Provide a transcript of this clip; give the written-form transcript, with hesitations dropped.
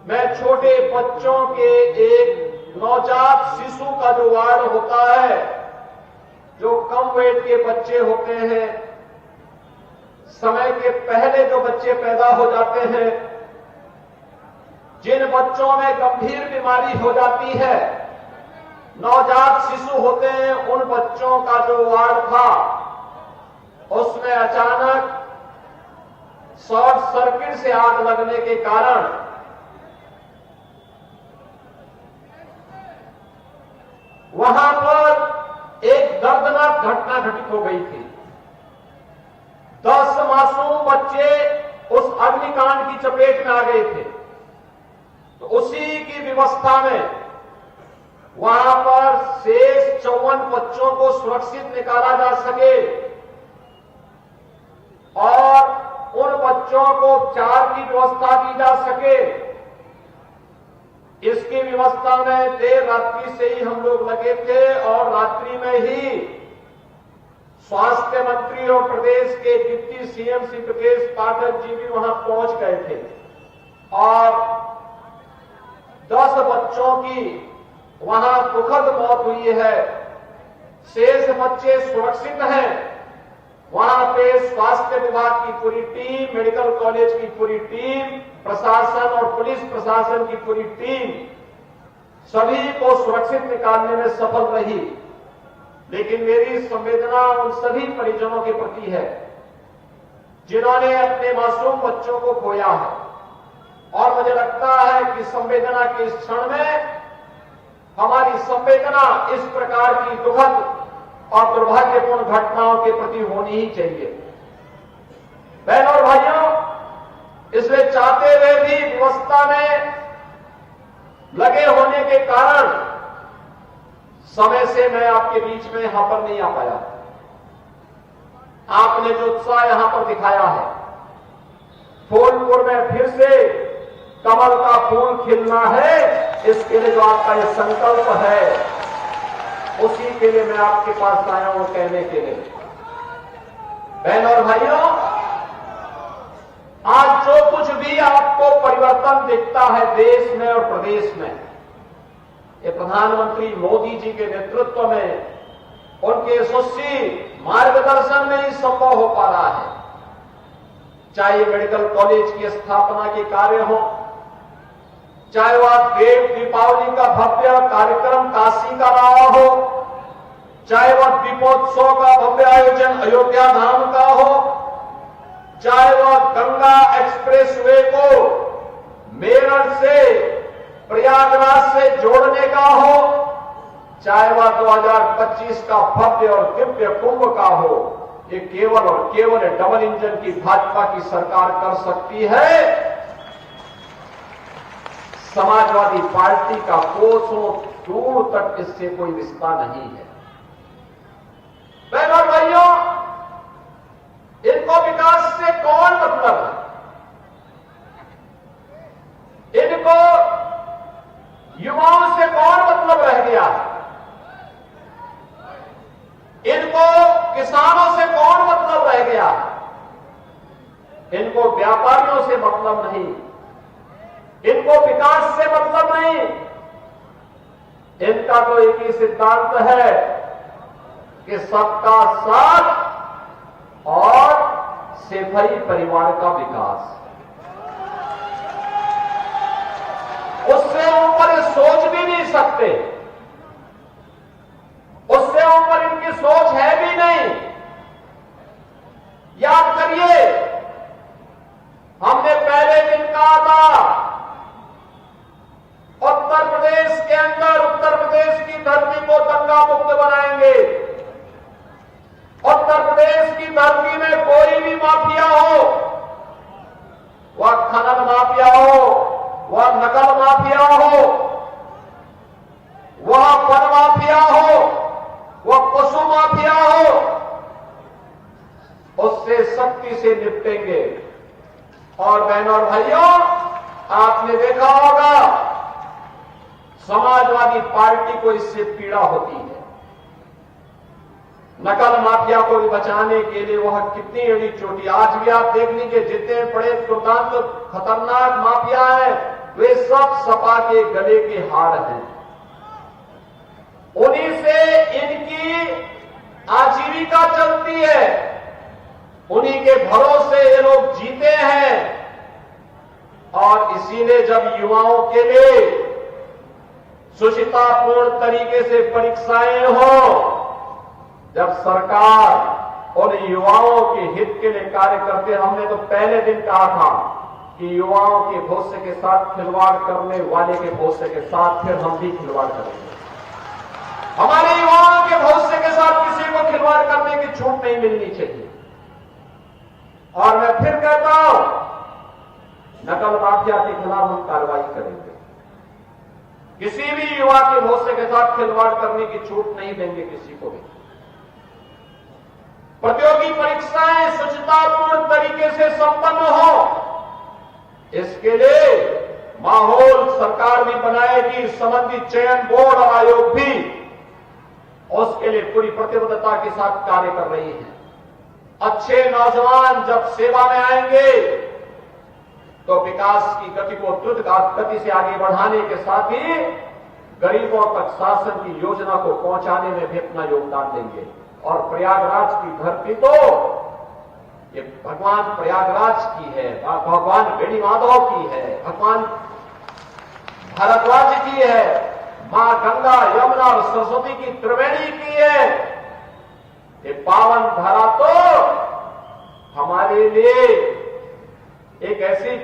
मैं छोटे बच्चों के एक नवजात शिशु का जो वार्ड होता है, जो कम वेट के बच्चे होते हैं, समय के पहले जो बच्चे पैदा हो जाते हैं, जिन बच्चों में गंभीर बीमारी हो जाती है, नवजात शिशु होते हैं, उन बच्चों का जो वार्ड था उसमें अचानक शॉर्ट सर्किट से आग लगने के कारण वहां पर एक दर्दनाक घटना घटित हो गई थी। 10 मासूम बच्चे उस अग्निकांड की चपेट में आ गए थे। तो उसी की व्यवस्था में वहां पर शेष 54 बच्चों को सुरक्षित निकाला जा सके और उन बच्चों को उपचार की व्यवस्था की जा सके, इसकी व्यवस्था में देर रात्रि से ही हम लोग लगे थे और रात्रि में ही स्वास्थ्य मंत्री और प्रदेश के डिप्टी सीएम श्री ब्रजेश पाठक जी भी वहां पहुंच गए थे और 10 बच्चों की वहां दुखद मौत हुई है। शेष बच्चे सुरक्षित हैं। वहां पे स्वास्थ्य विभाग की पूरी टीम, मेडिकल कॉलेज की पूरी टीम, प्रशासन और पुलिस प्रशासन की पूरी टीम सभी को सुरक्षित निकालने में सफल रही। लेकिन मेरी संवेदना उन सभी परिजनों के प्रति है जिन्होंने अपने मासूम बच्चों को खोया है और मुझे लगता है कि संवेदना के इस क्षण में हमारी संवेदना इस प्रकार की दुखद और दुर्भाग्यपूर्ण घटनाओं के प्रति होनी ही चाहिए। बहनों और भाइयों, इसलिए चाहते हुए भी व्यवस्था में लगे होने के कारण समय से मैं आपके बीच में यहां पर नहीं आ पाया। आपने जो उत्साह यहां पर दिखाया है, फूलपुर में फिर से कमल का फूल खिलना है, इसके लिए जो आपका ये संकल्प है, उसी के लिए मैं आपके पास आया हूं कहने के लिए। बहनों और भाइयों, आज जो कुछ भी आपको परिवर्तन दिखता है देश में और प्रदेश में, ये प्रधानमंत्री मोदी जी के नेतृत्व में, उनके यशस्वी मार्गदर्शन में ही संभव हो पा रहा है। चाहे मेडिकल कॉलेज की स्थापना के कार्य हो, चाहे वह देव दीपावली का भव्य कार्यक्रम काशी का रहा हो, चाहे वह दीपोत्सव का भव्य आयोजन अयोध्या धाम का हो, चाहे वह गंगा एक्सप्रेसवे को मेरठ से प्रयागराज से जोड़ने का हो, चाहे वह 2025 का भव्य और दिव्य कुंभ का हो, ये केवल और केवल डबल इंजन की भाजपा की सरकार कर सकती है। समाजवादी पार्टी का कोसों दूर तक इससे कोई रिश्ता नहीं है। बहनों और भाइयों, इनको विकास से कौन मतलब है? इनको युवाओं से कौन मतलब रह गया है? इनको किसानों से कौन मतलब रह गया है? इनको व्यापारियों से मतलब नहीं, इनको विकास से मतलब नहीं। इनका तो एक ही सिद्धांत है कि सबका साथ और सिर्फ ही परिवार का विकास। उससे ऊपर ये सोच भी नहीं सकते, उससे ऊपर इनकी सोच है भी नहीं। याद करिए, हमने पहले दिन कहा था उत्तर प्रदेश के अंदर, उत्तर प्रदेश की धरती को दंगा मुक्त बनाएंगे। उत्तर प्रदेश की धरती में कोई भी माफिया हो, वह खनन माफिया हो, वह नकल माफिया हो, वह वन माफिया हो, वह पशु माफिया हो, उससे सख्ती से निपटेंगे। और बहनों और भाइयों, आपने देखा होगा समाजवादी पार्टी को इससे पीड़ा होती है। नकल माफिया को भी बचाने के लिए वह कितनी एड़ी चोटी, आज भी आप देख लीजिए जितने बड़े दुर्दांत खतरनाक माफिया हैं, वे सब सपा के गले के हार हैं। उन्हीं से इनकी आजीविका चलती है, उन्हीं के भरोसे ये लोग जीते हैं। और इसीलिए जब युवाओं के लिए सुचितापूर्ण तरीके से परीक्षाएं हो, जब सरकार उन युवाओं के हित के लिए कार्य करते, हमने तो पहले दिन कहा था कि युवाओं के भविष्य के साथ खिलवाड़ करने वाले के भविष्य के साथ फिर हम भी खिलवाड़ करेंगे। हमारे युवाओं के भविष्य के साथ किसी को खिलवाड़ करने की छूट नहीं मिलनी चाहिए। और मैं फिर कहता हूं, नकल माफिया के खिलाफ हम कार्रवाई करेंगे। किसी भी युवा के भविष्य के साथ खिलवाड़ करने की छूट नहीं देंगे किसी को भी। प्रतियोगी परीक्षाएं सुचितापूर्ण तरीके से संपन्न हो, इसके लिए माहौल सरकार भी बनाएगी, संबंधित चयन बोर्ड और आयोग भी उसके लिए पूरी प्रतिबद्धता के साथ कार्य कर रही है। अच्छे नौजवान जब सेवा में आएंगे तो विकास की गति को द्रुत गति से आगे बढ़ाने के साथ ही गरीबों तक शासन की योजना को पहुंचाने में भी अपना योगदान देंगे। और प्रयागराज की धरती तो ये भगवान प्रयागराज की है, भगवान बेड़ी माधव की है, भगवान भारद्वाज की है, मां गंगा यमुना और सरस्वती की त्रिवेणी की है। ये पावन धरा तो हमारे लिए एक ऐसी